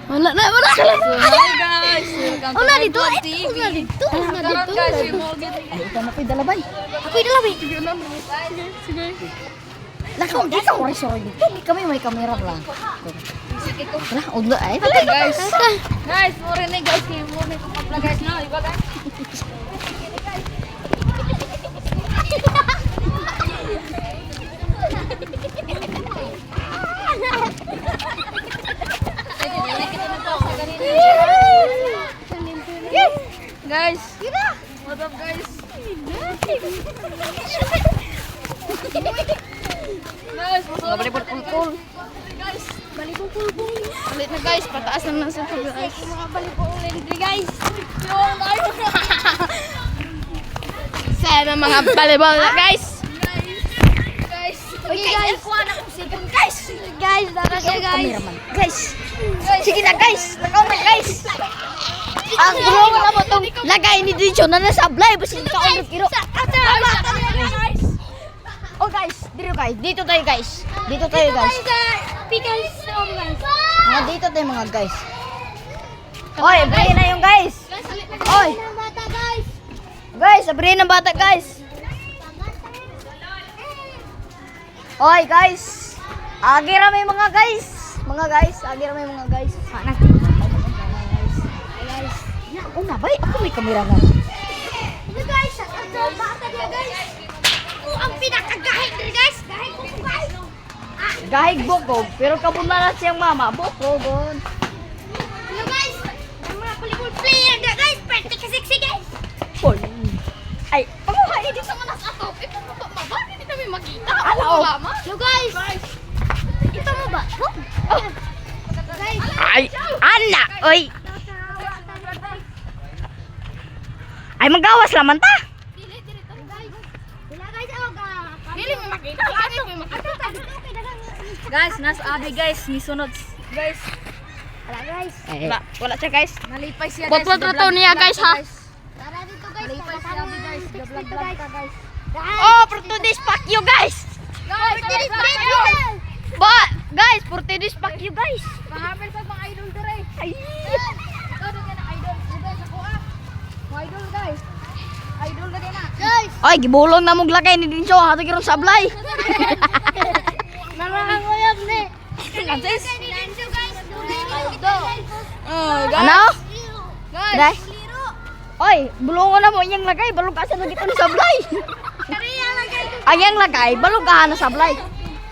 Wala na. So, hi guys! Welcome to Wala my dito. vlog Ay, TV. wala dito. Wala Karon dito. guys, we will get... Ay, ikaw na ko'y dalabay. Ako'y dalawin. Sige. Lakaw, di ka sorry dito. Di kami may kamera lang. Sige ko. Wala, udlo ay. Okay guys. Guys, mura na guys. Mura na itong kapla guys na. Iba guys. Guys, what up guys? Guys, Balik po kulkul. guys. Balik na guys. Pataas na lang sa ito guys. Mga balik po ulit guys. Yung ayun. Sana mga balibol na guys. Guys. Okay guys. Kuha na kong sipon guys. Guys, dara siya guys. Kameraman. Guys, Sige na guys. Nakaw na guys. Ang gulo na mo itong lagay ni Dicho na nasablay. Basta ka ulit kiro. Guys. Oh guys, dito guys. Dito tayo guys. Dito tayo guys. Pickles guys. mga dito tayo mga guys. Oy, abrihin na yung guys. Oy. Guys, abrihin ng bata guys. Oy guys. Agi rami mga guys. Mga guys, agi rami mga guys. Sana. Guys, ya, ako na bay. Ako may kamera nga. Guys, ang bata niya guys. Ang pinakagahig din guys. Gahig ko guys. Gahig bokog, pero kabunala siyang mama. Bokogon. Hello guys. Ang mga volleyball player na guys. Pwede kasi guys. Pol. Ay, pamuhay dito sa manas ato. Ito mo ba? Bakit hindi kami magkita? Hello. Hello guys. Ito mo ba? Oh. Guys. Ay, anak. Oy. Ay, magawas laman ta. Dili mo makita. Ano mo makita? Guys, nasa abi guys. Misunod. Guys. Wala guys. Wala siya guys. Malipay siya guys. Botbot rato niya guys ha. Tara dito guys. Malipay si abi guys. Vlog ka guys. Oh, for today's pack you guys. Guys, Ba, guys, for today's pack you guys. Pahamil sa mga idol dire. Ay. Ikaw din na idol. Guys, ako ah. Mga idol guys. Idol na din na. Guys, Ay, gibulong na mong lagay ni Dincho. Hato kirong sablay. nangangoyab ni. Nansis. Ano? Guys. Dai. Oy, bulungan na mo iyang lagay. Balong ka sa nagito ni sablay. Ayang lagay, balong ka na sablay.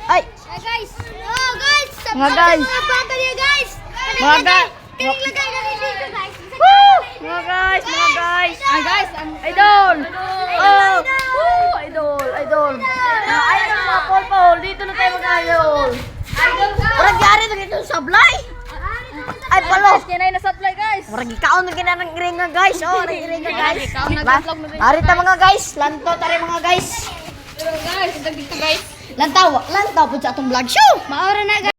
Ay, Guys. Oh, guys. Mga guys. Mga bata niya guys. Mga guys. Kaning lagay na dito guys. Mga guys, mga guys. Ah guys, ang Idol! Oh! Woo! Idol! Idol! Idol mga Paul! Dito na tayo mag-idol! Parang yari na dito sa sablay! Ay, palo! guys, kinay na supply guys. Parang ikaw na ginanang iringa guys! Oh, iringa guys! Ikaw nag-vlog na din. Arita mga guys! Lanto tari mga guys! Guys, dito guys. Lantaw po sa atong vlog show! Maura na guys.